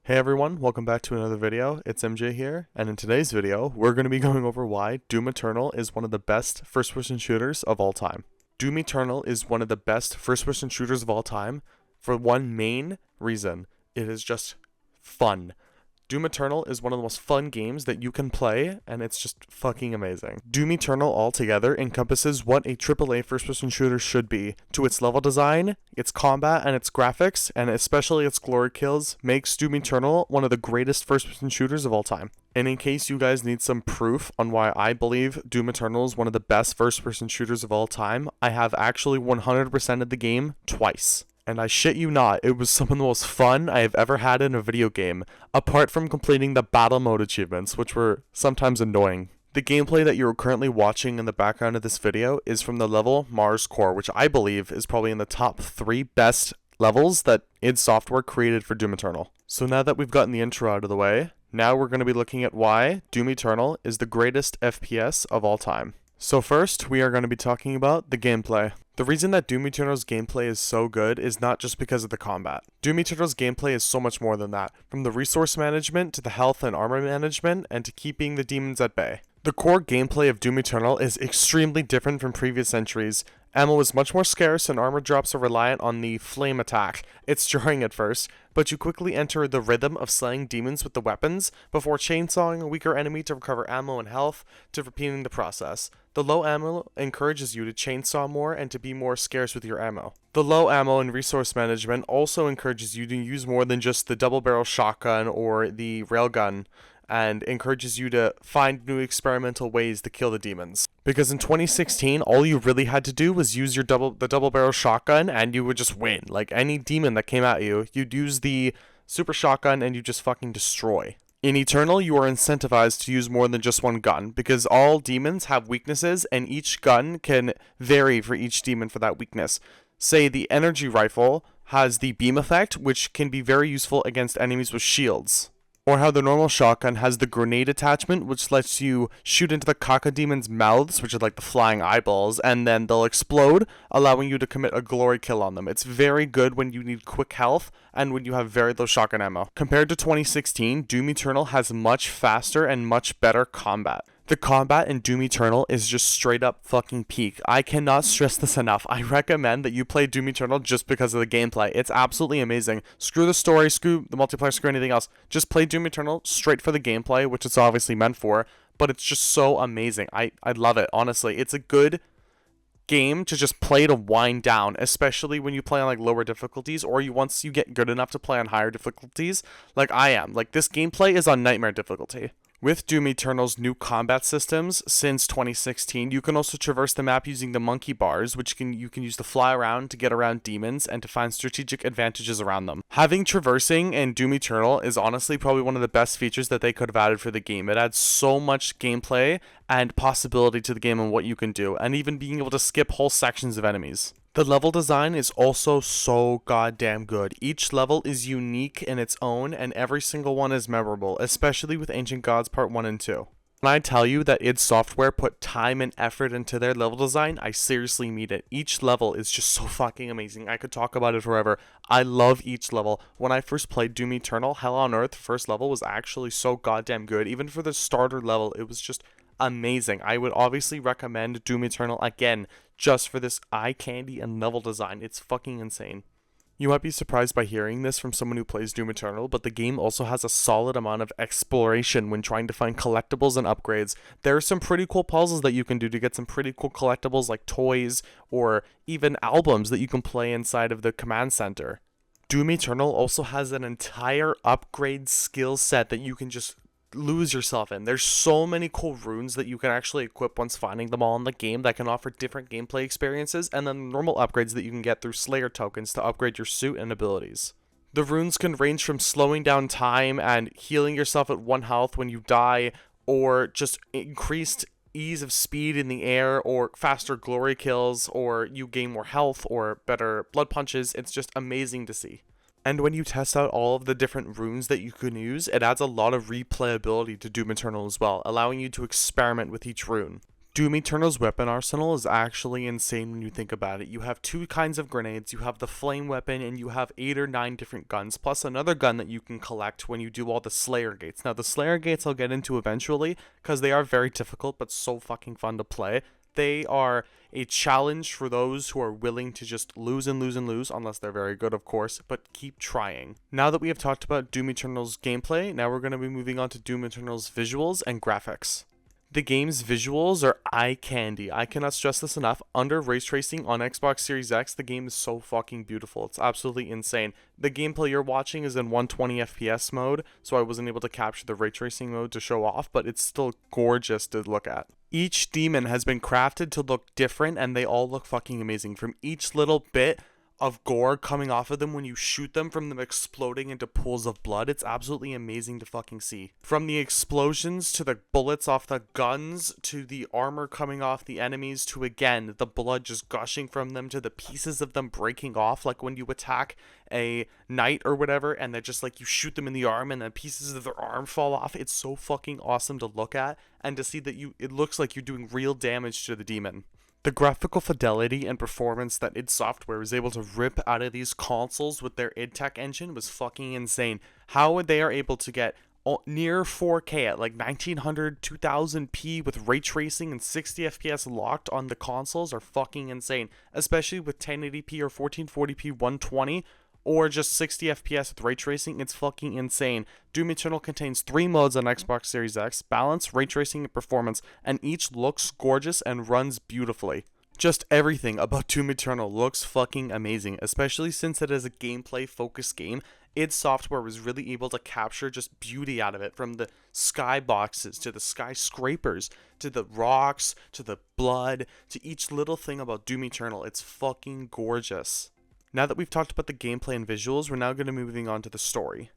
Hey everyone, welcome back to another video. It's MJ here, and in today's video, we're going to be going over why Doom Eternal is one of the best first-person shooters of all time. Doom Eternal is one of the best first-person shooters of all time for one main reason. It is just fun. Doom Eternal is one of the most fun games that you can play, and it's just fucking amazing. Doom Eternal altogether encompasses what a AAA first-person shooter should be. To its level design, its combat, and its graphics, and especially its glory kills, makes Doom Eternal one of the greatest first-person shooters of all time. And in case you guys need some proof on why I believe Doom Eternal is one of the best first-person shooters of all time, I have actually 100% of the game twice. And I shit you not, it was some of the most fun I have ever had in a video game, apart from completing the battle mode achievements, which were sometimes annoying. The gameplay that you're currently watching in the background of this video is from the level Mars Core, which I believe is probably in the top 3 best levels that id Software created for Doom Eternal. So now that we've gotten the intro out of the way, now we're going to be looking at why Doom Eternal is the greatest FPS of all time. So first, we are going to be talking about the gameplay. The reason that Doom Eternal's gameplay is so good is not just because of the combat. Doom Eternal's gameplay is so much more than that, from the resource management to the health and armor management and to keeping the demons at bay. The core gameplay of Doom Eternal is extremely different from previous entries. Ammo is much more scarce and armor drops are reliant on the flame attack. It's jarring at first, but you quickly enter the rhythm of slaying demons with the weapons before chainsawing a weaker enemy to recover ammo and health, to repeating the process. The low ammo encourages you to chainsaw more and to be more scarce with your ammo. The low ammo and resource management also encourages you to use more than just the double barrel shotgun or the railgun, and encourages you to find new experimental ways to kill the demons. Because in 2016, all you really had to do was use the double barrel shotgun and you would just win. Like any demon that came at you, you'd use the super shotgun and you just fucking destroy. In Eternal, you are incentivized to use more than just one gun, because all demons have weaknesses and each gun can vary for each demon for that weakness. Say the energy rifle has the beam effect, which can be very useful against enemies with shields. Or how the normal shotgun has the grenade attachment, which lets you shoot into the cacodemons' mouths, which are like the flying eyeballs, and then they'll explode, allowing you to commit a glory kill on them. It's very good when you need quick health and when you have very low shotgun ammo. Compared to 2016, Doom Eternal has much faster and much better combat. The combat in Doom Eternal is just straight up fucking peak. I cannot stress this enough. I recommend that you play Doom Eternal just because of the gameplay. It's absolutely amazing. Screw the story, screw the multiplayer, screw anything else. Just play Doom Eternal straight for the gameplay, which it's obviously meant for, but it's just so amazing. I love it, honestly. It's a good game to just play to wind down, especially when you play on like lower difficulties, or once you get good enough to play on higher difficulties, like I am. Like this gameplay is on nightmare difficulty. With Doom Eternal's new combat systems since 2016, you can also traverse the map using the monkey bars, which you can use to fly around to get around demons and to find strategic advantages around them. Having traversing in Doom Eternal is honestly probably one of the best features that they could have added for the game. It adds so much gameplay and possibility to the game and what you can do, and even being able to skip whole sections of enemies. The level design is also so goddamn good. Each level is unique in its own, and every single one is memorable, especially with Ancient Gods Part 1 and 2. When I tell you that id Software put time and effort into their level design, I seriously mean it. Each level is just so fucking amazing. I could talk about it forever. I love each level. When I first played Doom Eternal, Hell on Earth first level was actually so goddamn good. Even for the starter level, it was just amazing. I would obviously recommend Doom Eternal again, just for this eye candy and level design. It's fucking insane. You might be surprised by hearing this from someone who plays Doom Eternal, but the game also has a solid amount of exploration when trying to find collectibles and upgrades. There are some pretty cool puzzles that you can do to get some pretty cool collectibles like toys or even albums that you can play inside of the command center. Doom Eternal also has an entire upgrade skill set that you can just lose yourself in. There's so many cool runes that you can actually equip once finding them all in the game that can offer different gameplay experiences, and then normal upgrades that you can get through Slayer tokens to upgrade your suit and abilities. The runes can range from slowing down time and healing yourself at 1 health when you die, or just increased ease of speed in the air, or faster glory kills, or you gain more health, or better blood punches. It's just amazing to see. And when you test out all of the different runes that you can use, it adds a lot of replayability to Doom Eternal as well, allowing you to experiment with each rune. Doom Eternal's weapon arsenal is actually insane when you think about it. You have two kinds of grenades, you have the flame weapon, and you have 8 or 9 different guns, plus another gun that you can collect when you do all the Slayer gates. Now, the Slayer gates I'll get into eventually, because they are very difficult, but so fucking fun to play. They are a challenge for those who are willing to just lose and lose and lose, unless they're very good, of course, but keep trying. Now that we have talked about Doom Eternal's gameplay, now we're going to be moving on to Doom Eternal's visuals and graphics. The game's visuals are eye candy. I cannot stress this enough. Under ray tracing on Xbox Series X, the game is so fucking beautiful. It's absolutely insane. The gameplay you're watching is in 120 FPS mode, so I wasn't able to capture the ray tracing mode to show off, but it's still gorgeous to look at. Each demon has been crafted to look different, and they all look fucking amazing. From each little bit of gore coming off of them when you shoot them, from them exploding into pools of blood, it's absolutely amazing to fucking see. From the explosions to the bullets off the guns to the armor coming off the enemies to, again, the blood just gushing from them to the pieces of them breaking off, like when you attack a knight or whatever and they're just like, you shoot them in the arm and then pieces of their arm fall off. It's so fucking awesome to look at and to see that it looks like you're doing real damage to the demon. The graphical fidelity and performance that id Software was able to rip out of these consoles with their id Tech engine was fucking insane. How they are able to get near 4K at like 1900, 2000p with ray tracing and 60 FPS locked on the consoles are fucking insane. Especially with 1080p or 1440p 120 or just 60 FPS with ray tracing, it's fucking insane. Doom Eternal contains 3 modes on Xbox Series X: balance, ray tracing, and performance, and each looks gorgeous and runs beautifully. Just everything about Doom Eternal looks fucking amazing, especially since it is a gameplay-focused game. id Software was really able to capture just beauty out of it, from the skyboxes to the skyscrapers to the rocks to the blood to each little thing about Doom Eternal. It's fucking gorgeous. Now that we've talked about the gameplay and visuals, we're now going to be moving on to the story.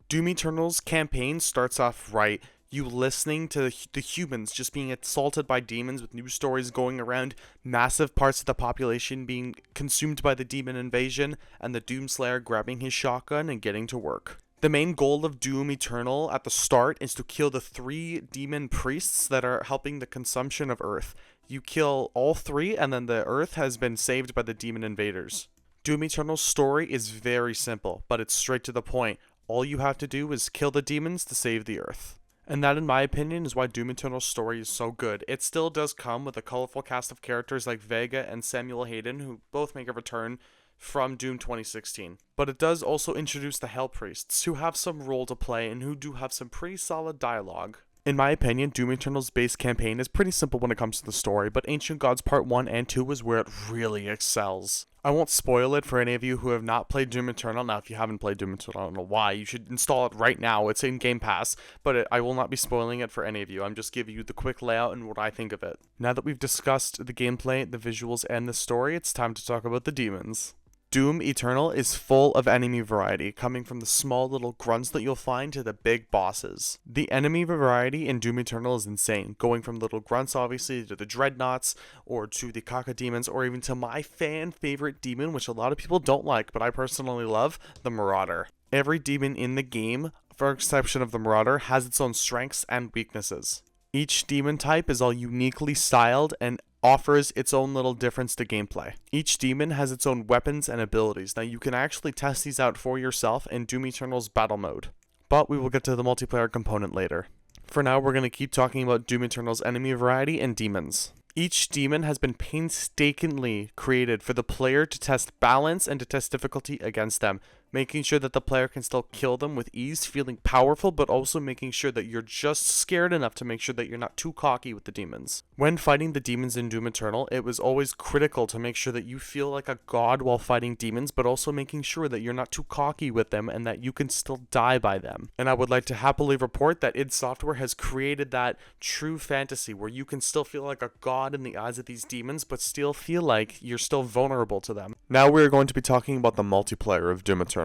Doom Eternal's campaign starts off right, you listening to the humans just being assaulted by demons with news stories going around, massive parts of the population being consumed by the demon invasion, and the Doomslayer grabbing his shotgun and getting to work. The main goal of Doom Eternal at the start is to kill the 3 demon priests that are helping the consumption of Earth. You kill all 3 and then the Earth has been saved by the demon invaders. Doom Eternal's story is very simple, but it's straight to the point. All you have to do is kill the demons to save the Earth. And that, in my opinion, is why Doom Eternal's story is so good. It still does come with a colorful cast of characters like Vega and Samuel Hayden, who both make a return from Doom 2016. But it does also introduce the Hell Priests, who have some role to play and who do have some pretty solid dialogue. In my opinion, Doom Eternal's base campaign is pretty simple when it comes to the story, but Ancient Gods Part 1 and 2 is where it really excels. I won't spoil it for any of you who have not played Doom Eternal. Now, if you haven't played Doom Eternal, I don't know why. You should install it right now. It's in Game Pass, but I will not be spoiling it for any of you. I'm just giving you the quick layout and what I think of it. Now that we've discussed the gameplay, the visuals, and the story, it's time to talk about the demons. Doom Eternal is full of enemy variety, coming from the small little grunts that you'll find to the big bosses. The enemy variety in Doom Eternal is insane, going from little grunts obviously to the dreadnoughts, or to the cacodemons, or even to my fan favorite demon, which a lot of people don't like, but I personally love, the Marauder. Every demon in the game, for exception of the Marauder, has its own strengths and weaknesses. Each demon type is all uniquely styled and offers its own little difference to gameplay. Each demon has its own weapons and abilities. Now you can actually test these out for yourself in Doom Eternal's battle mode, but we will get to the multiplayer component later. For now, we're going to keep talking about Doom Eternal's enemy variety and demons. Each demon has been painstakingly created for the player to test balance and to test difficulty against them, making sure that the player can still kill them with ease, feeling powerful, but also making sure that you're just scared enough to make sure that you're not too cocky with the demons. When fighting the demons in Doom Eternal, it was always critical to make sure that you feel like a god while fighting demons, but also making sure that you're not too cocky with them and that you can still die by them. And I would like to happily report that id Software has created that true fantasy where you can still feel like a god in the eyes of these demons, but still feel like you're still vulnerable to them. Now we're going to be talking about the multiplayer of Doom Eternal.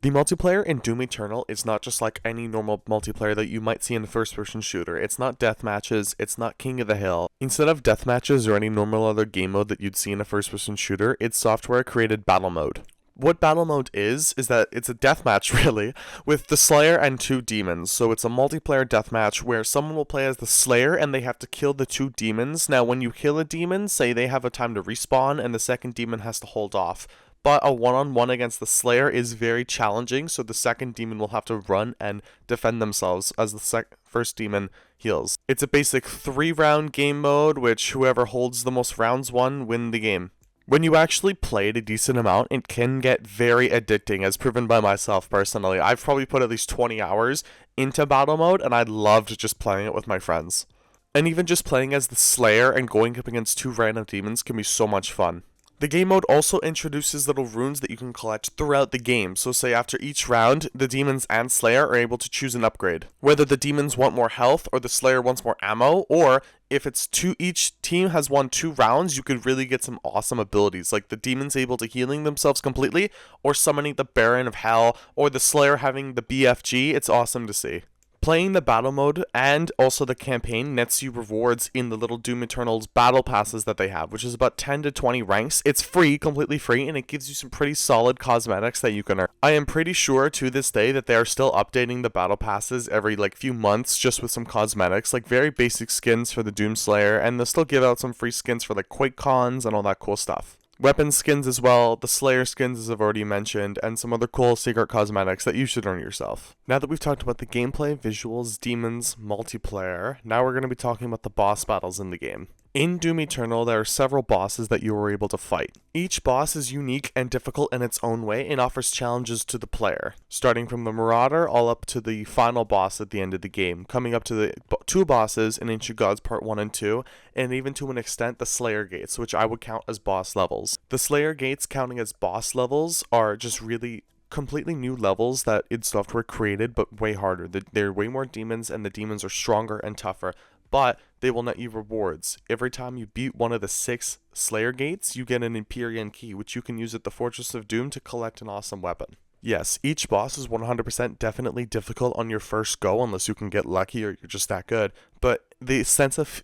The multiplayer in Doom Eternal is not just like any normal multiplayer that you might see in a first-person shooter. It's not death matches, it's not King of the Hill. Instead of death matches or any normal other game mode that you'd see in a first-person shooter, id Software created battle mode. What battle mode is that it's a deathmatch really, with the Slayer and 2 demons. So it's a multiplayer deathmatch where someone will play as the Slayer and they have to kill the 2 demons. Now when you kill a demon, say they have a time to respawn and the second demon has to hold off. But a one-on-one against the Slayer is very challenging, so the second demon will have to run and defend themselves as the first demon heals. It's a basic 3-round game mode, which whoever holds the most rounds win the game. When you actually play it a decent amount, it can get very addicting, as proven by myself personally. I've probably put at least 20 hours into battle mode, and I loved just playing it with my friends. And even just playing as the Slayer and going up against 2 random demons can be so much fun. The game mode also introduces little runes that you can collect throughout the game, so say after each round, the demons and Slayer are able to choose an upgrade. Whether the demons want more health or the Slayer wants more ammo, or if it's each team has won 2 rounds, you could really get some awesome abilities, like the demons able to healing themselves completely, or summoning the Baron of Hell, or the Slayer having the BFG. It's awesome to see. Playing the battle mode and also the campaign nets you rewards in the little Doom Eternal's battle passes that they have, which is about 10 to 20 ranks. It's free, completely free, and it gives you some pretty solid cosmetics that you can earn. I am pretty sure to this day that they are still updating the battle passes every few months just with some cosmetics, like very basic skins for the Doom Slayer, and they'll still give out some free skins for like Quake cons and all that cool stuff. Weapon skins as well, the Slayer skins as I've already mentioned, and some other cool secret cosmetics that you should earn yourself. Now that we've talked about the gameplay, visuals, demons, multiplayer, now we're going to be talking about the boss battles in the game. In Doom Eternal, there are several bosses that you are able to fight. Each boss is unique and difficult in its own way and offers challenges to the player, starting from the Marauder all up to the final boss at the end of the game, coming up to the 2 bosses in Ancient Gods Part 1 and 2, and even to an extent the Slayer Gates, which I would count as boss levels. The Slayer Gates counting as boss levels are just really completely new levels that id Software created, but way harder. There are way more demons, and the demons are stronger and tougher. But they will net you rewards. Every time you beat one of the 6 Slayer Gates, you get an Empyrean Key, which you can use at the Fortress of Doom to collect an awesome weapon. Yes, each boss is 100% definitely difficult on your first go, unless you can get lucky or you're just that good. But the sense of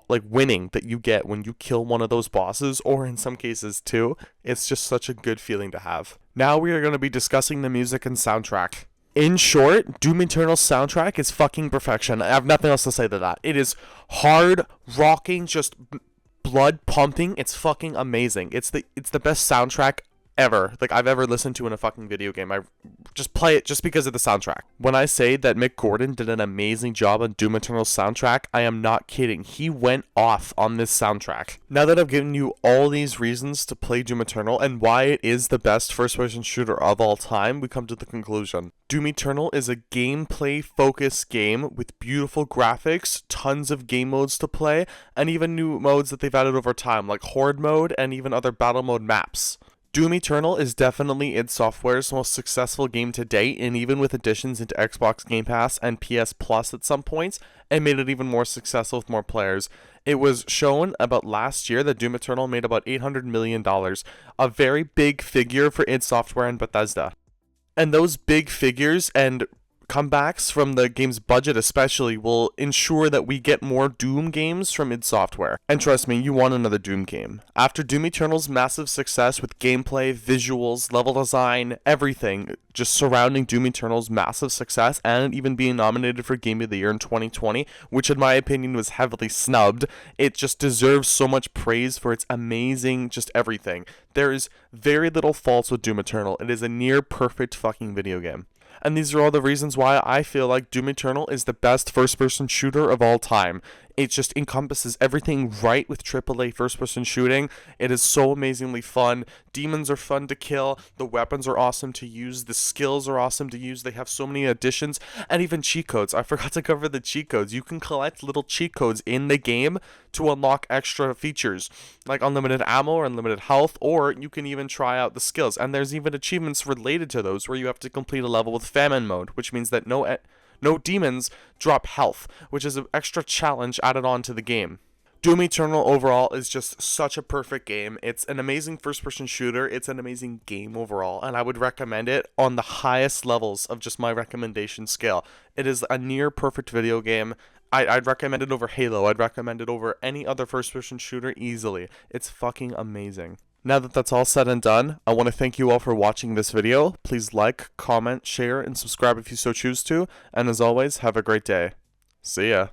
winning that you get when you kill one of those bosses, or in some cases 2, it's just such a good feeling to have. Now we are going to be discussing the music and soundtrack. In short, Doom Eternal's soundtrack is fucking perfection. I have nothing else to say to that. It is hard, rocking, just blood pumping. It's fucking amazing. It's the best soundtrack ever, I've ever listened to in a fucking video game. I just play it just because of the soundtrack. When I say that Mick Gordon did an amazing job on Doom Eternal's soundtrack, I am not kidding. He went off on this soundtrack. Now that I've given you all these reasons to play Doom Eternal and why it is the best first-person shooter of all time, we come to the conclusion. Doom Eternal is a gameplay-focused game with beautiful graphics, tons of game modes to play, and even new modes that they've added over time, like Horde mode and even other battle mode maps. Doom Eternal is definitely id Software's most successful game to date, and even with additions into Xbox Game Pass and PS Plus at some points, it made it even more successful with more players. It was shown about last year that Doom Eternal made about $800 million, a very big figure for id Software and Bethesda. And those big figures and comebacks from the game's budget especially will ensure that we get more Doom games from id Software. And trust me, you want another Doom game. After Doom Eternal's massive success with gameplay, visuals, level design, everything just surrounding Doom Eternal's massive success and even being nominated for Game of the Year in 2020, which in my opinion was heavily snubbed, it just deserves so much praise for its amazing just everything. There is very little faults with Doom Eternal. It is a near perfect fucking video game. And these are all the reasons why I feel like Doom Eternal is the best first-person shooter of all time. It just encompasses everything right with AAA first-person shooting. It is so amazingly fun. Demons are fun to kill. The weapons are awesome to use. The skills are awesome to use. They have so many additions and even cheat codes. I forgot to cover the cheat codes. You can collect little cheat codes in the game to unlock extra features, like unlimited ammo or unlimited health, or you can even try out the skills. And there's even achievements related to those where you have to complete a level with famine mode, which means that no demons drop health, which is an extra challenge added on to the game. Doom Eternal overall is just such a perfect game. It's an amazing first-person shooter. It's an amazing game overall, and I would recommend it on the highest levels of just my recommendation scale. It is a near-perfect video game. I'd recommend it over Halo. I'd recommend it over any other first-person shooter easily. It's fucking amazing. Now that that's all said and done, I want to thank you all for watching this video. Please like, comment, share, and subscribe if you so choose to. And as always, have a great day. See ya.